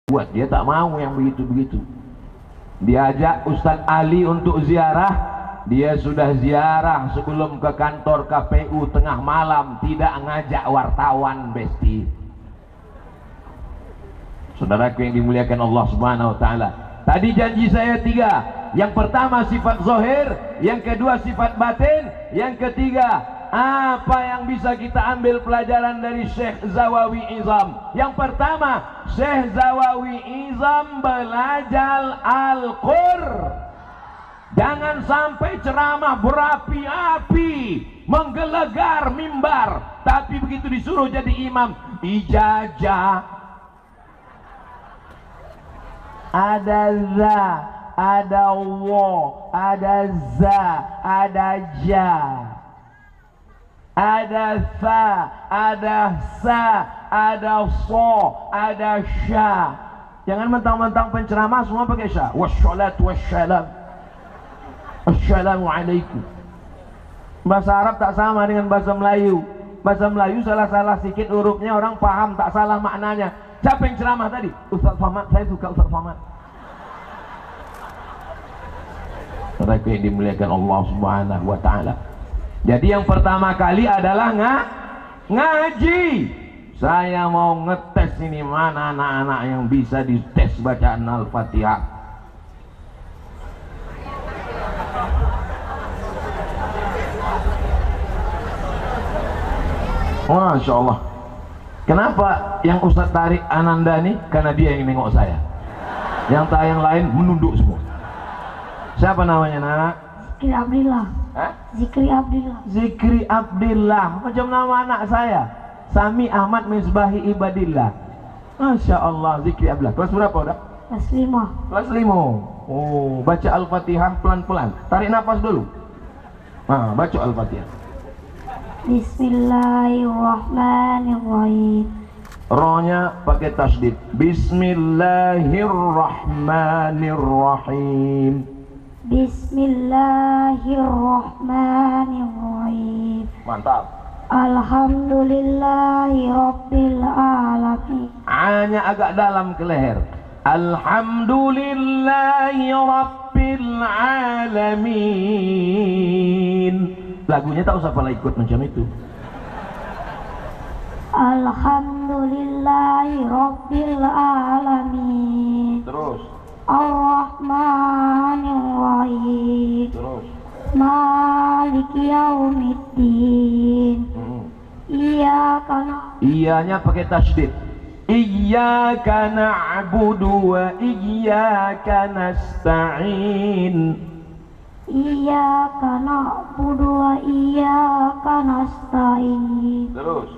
buat dia tak mau yang begitu-begitu. Diajak Ustadz Ali untuk ziarah, dia sudah ziarah sebelum ke kantor KPU tengah malam, tidak ngajak wartawan, besti. Saudaraku yang dimuliakan Allah Subhanahu wa taala. Tadi janji saya 3. Yang pertama sifat zahir, yang kedua sifat batin, yang ketiga apa yang bisa kita ambil pelajaran dari Syekh Zawawi Izam. Yang pertama, Syekh Zawawi Izam belajar Al-Qur'an. Jangan sampai ceramah berapi-api, menggelegar mimbar, tapi begitu disuruh jadi imam, ijazah. Ada za, ada wa, ada za, ada ja, ada fa, ada sa, ada so, ada sya. Jangan mentang-mentang penceramah semua pakai sya. Wassalatu wassalam, assalamualaikum. Bahasa Arab tak sama dengan bahasa Melayu. Bahasa Melayu salah-salah sedikit hurufnya orang paham, tak salah maknanya. Siapa yang ceramah tadi? Ustaz Somad. Saya suka Ustaz Somad. Saudara yang dimuliakan Allah Subhanahu wa taala. Jadi yang pertama kali adalah ngaji. Saya mau ngetes ini mana anak-anak yang bisa dites bacaan Al-Fatihah. Masya Allah. Kenapa yang Ustaz tarik Ananda nih? Karena dia yang nengok saya. Yang tayang lain menunduk semua. Siapa namanya, nak? Zikri Abdillah. Hah? Zikri Abdillah. Zikri Abdillah. Macam nama anak saya. Sami Ahmad Misbahi Ibadillah. Masya Allah, Zikri Abdillah. Kelas berapa udah? Kelas 5. Kelas 5. Oh, baca Al-Fatihah pelan-pelan. Tarik nafas dulu. Nah, baca Al-Fatihah. Bismillahirrahmanirrahim. Rohnya pakai tasdid. Bismillahirrahmanirrahim. Bismillahirrahmanirrahim. Mantap. Alhamdulillahirabbil alamin. A-nya agak dalam ke leher. Alhamdulillahirabbil alamin. Lagunya tak usah pala ikut macam itu. Alhamdulillahirabbil alamin. Terus. Ar-Rahmanir-Rahim. Terus. Maliki yaumiddin. Iyanya pakai tasydid. Iyyaka na'budu wa iyyaka nasta'in. Iyyaka na'budu wa iyyaka nasta'in. Terus.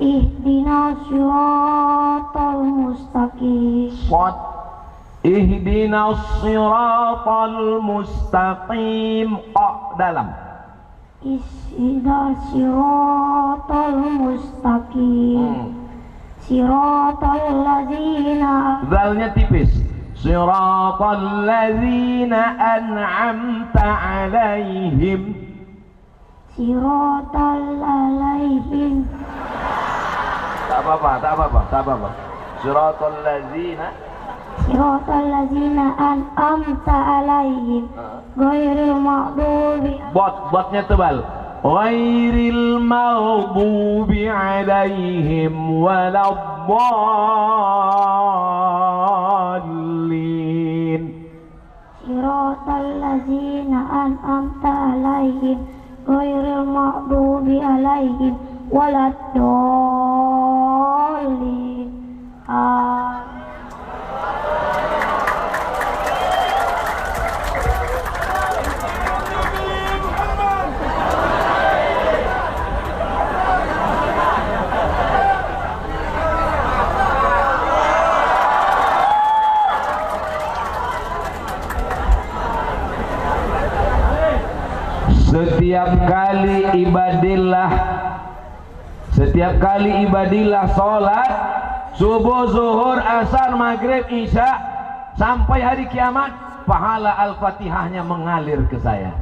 Ihdinas siratal mustaqim. Shad. Ihdinas siratal mustaqim. Dalam. Ihdinas siratal mustaqim. Siratal ladzina. Zalnya tipis. Siratal ladzina an'amta alaihim. Siratal alaihim. Tak apa-apa. Siratal ladzina. Siratal ladzina an'amta alaihim. Ghairil maghdubi. Botnya tebal. Ghairil maghdubi alaihim waladdallin. Siratal ladzina an'amta alaihim ghairil maghdubi alaihim waladdallin. Setiap kali ibadillah sholat subuh, zuhur, asar, maghrib, isya sampai hari kiamat, pahala Al-Fatihahnya mengalir ke saya.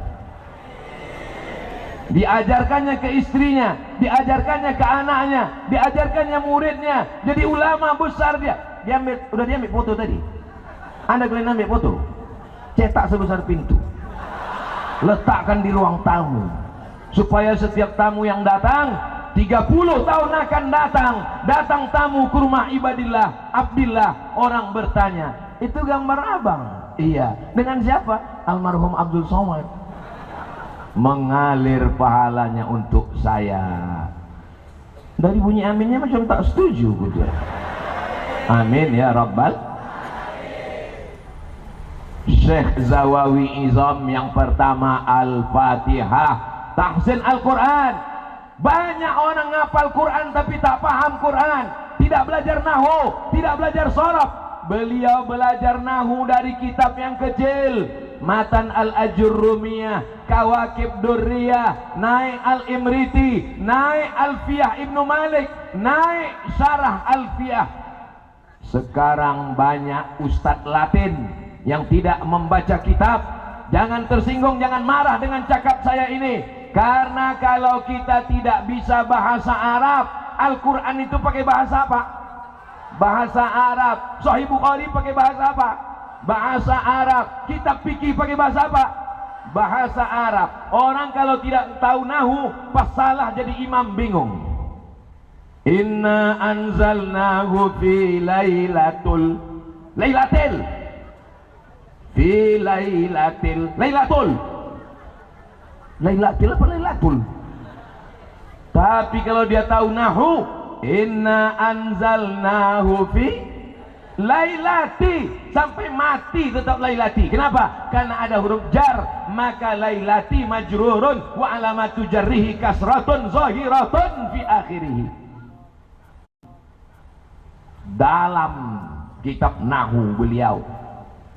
Diajarkannya ke istrinya, diajarkannya ke anaknya, diajarkannya muridnya, jadi ulama besar dia. udah diambil foto tadi. Anda kalian ambil foto, cetak sebesar pintu, letakkan di ruang tamu, supaya setiap tamu yang datang 30 tahun akan datang tamu ke rumah ibadillah Abdillah, orang bertanya, itu gambar abang? Iya. Dengan siapa? Almarhum Abdul Somad. Mengalir pahalanya untuk saya. Dari bunyi aminnya macam tak setuju gitu. Amin ya Rabbal. Syekh Zawawi Izam yang pertama Al-Fatihah, tahsin Al-Quran. Banyak orang ngapal Quran tapi tak paham Quran, tidak belajar nahwu, tidak belajar sharaf. Beliau belajar nahwu dari kitab yang kecil, Matan Al-Ajurrumiyah, Kawakib Durriyah, naik Al-Imriti, naik Alfiyah Ibnu Malik, naik Syarah Alfiyah. Sekarang banyak ustadz Latin yang tidak membaca kitab. Jangan tersinggung, jangan marah dengan cakap saya ini. Karena kalau kita tidak bisa bahasa Arab, Al-Quran itu pakai bahasa apa? Bahasa Arab. Sahih Bukhari pakai bahasa apa? Bahasa Arab. Kitab fikih pakai bahasa apa? Bahasa Arab. Orang kalau tidak tahu nahu, pas salah jadi imam bingung. Inna anzalnahu fi lailatul Lailatul apa Lailatul? Tapi kalau dia tahu nahu, inna anzalnahu fi lailati, sampai mati tetap lailati. Kenapa? Karena ada huruf jar, maka lailati majrurun wa alamatu jarrihi kasratun zahiratun fi akhirih. Dalam kitab nahu beliau.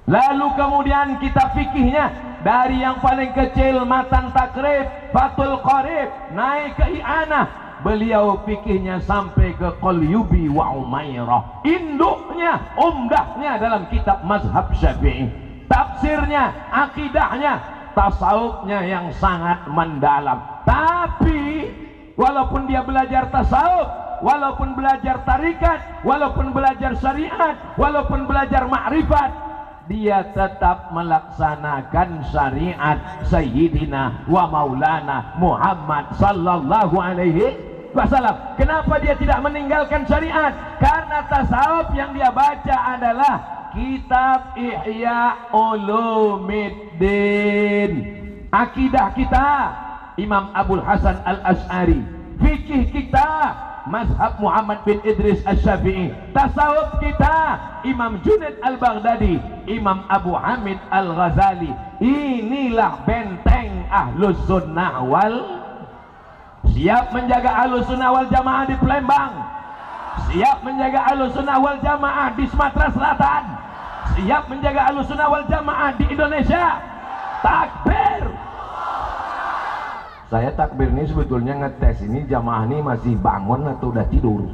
Lalu kemudian kitab fikihnya, dari yang paling kecil Matan Takrib, Fathul Qarib, naik ke I'anah. Beliau fikihnya sampai ke Qalyubi wa Umairah. Induknya, umdahnya dalam kitab mazhab Syafi'i. Tafsirnya, akidahnya, tasawufnya yang sangat mendalam. Tapi walaupun dia belajar tasawuf, walaupun belajar tarikat, walaupun belajar syariat, walaupun belajar ma'rifat, dia tetap melaksanakan syariat Sayyidina wa Maulana Muhammad sallallahu alaihi wasallam. Kenapa dia tidak meninggalkan syariat? Karena tasawuf yang dia baca adalah kitab Ihya Ulumuddin. Akidah kita Imam Abul Hasan Al-Asy'ari, fikih kita mazhab Muhammad bin Idris Asy-Syafi'i, tasawuf kita Imam Junaid Al-Baghdadi, Imam Abu Hamid Al-Ghazali. Inilah benteng Ahlus Sunnah wal. Siap menjaga Ahlus Sunnah wal Jamaah di Palembang, siap menjaga Ahlus Sunnah wal Jamaah di Sumatera Selatan, siap menjaga Ahlus Sunnah wal Jamaah di Indonesia. Takbir. Saya takbir ini sebetulnya ngetes ini jamaah ini masih bangun atau udah tidur.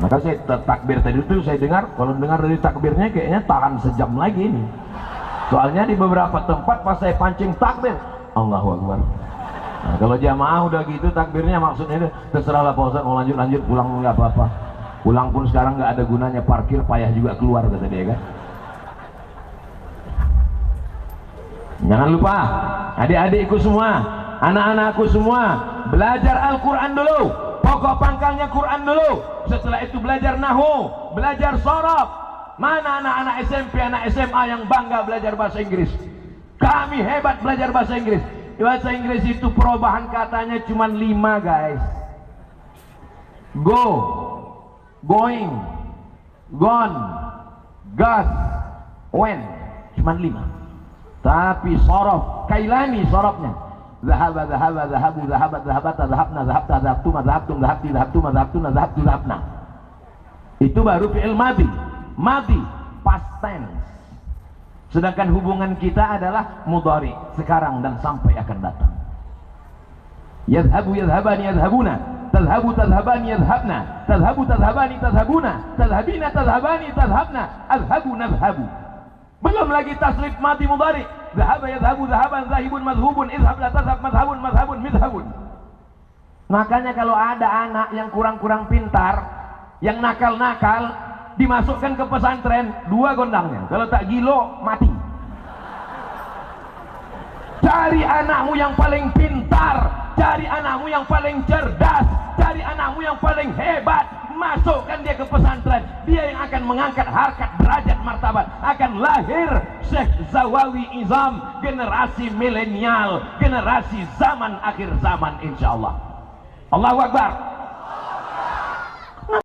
Maka saya takbir tadi itu saya dengar, kalau dengar dari takbirnya kayaknya tahan sejam lagi ini. Soalnya di beberapa tempat pas saya pancing takbir, Allahu Akbar. Nah, kalau jamaah udah gitu takbirnya maksudnya itu terserahlah Pak Ustaz, mau lanjut pulang nggak apa-apa. Pulang pun sekarang nggak ada gunanya, parkir payah juga keluar kata dia kan. Jangan lupa adik-adikku semua, anak-anakku semua, belajar Al-Quran dulu, pokok pangkalnya Quran dulu. Setelah itu belajar nahu, belajar sharaf. Mana anak-anak SMP, anak SMA yang bangga belajar bahasa Inggris? Kami hebat belajar bahasa Inggris. Bahasa Inggris itu perubahan katanya cuma 5 guys. Go, going, gone, gas, when, cuma 5. Tapi sharaf, kailani sharafnya. Zahaba, zahaba, zahabu, zahabat, zahabata, zahabna, zahabta, zahabtuma, zahabtum, zahabti, zahabtuma, zahabtuna, zahabtu, zahabna. Itu baru fi'il madhi. Madhi, past tense. Sedangkan hubungan kita adalah mudhari, sekarang dan sampai akan datang. Yadhabu, yadhabani, yadhabuna. Tadhabu, tadhabani, yadhabna. Tadhabu, tadhabani, tadhabuna. Tadhabina, tadhabani, tadhabna. Adhabu, nadhabu. Belum lagi tasrif madhi mudhari. Zahaba yadhabu zahaban zahibun madhubun idhab la tadhab madhabun madhabun midhabun. Makanya kalau ada anak yang kurang-kurang pintar, yang nakal-nakal, dimasukkan ke pesantren, 2 gondangnya. Kalau tak gilo, mati. Cari anakmu yang paling pintar, cari anakmu yang paling cerdas, cari anakmu yang paling hebat, masukkan dia ke pesantren. Dia yang akan mengangkat harkat, derajat, martabat. Akan lahir Syekh Zawawi Izam, generasi milenial, generasi zaman akhir zaman, insyaallah. Allahu Akbar.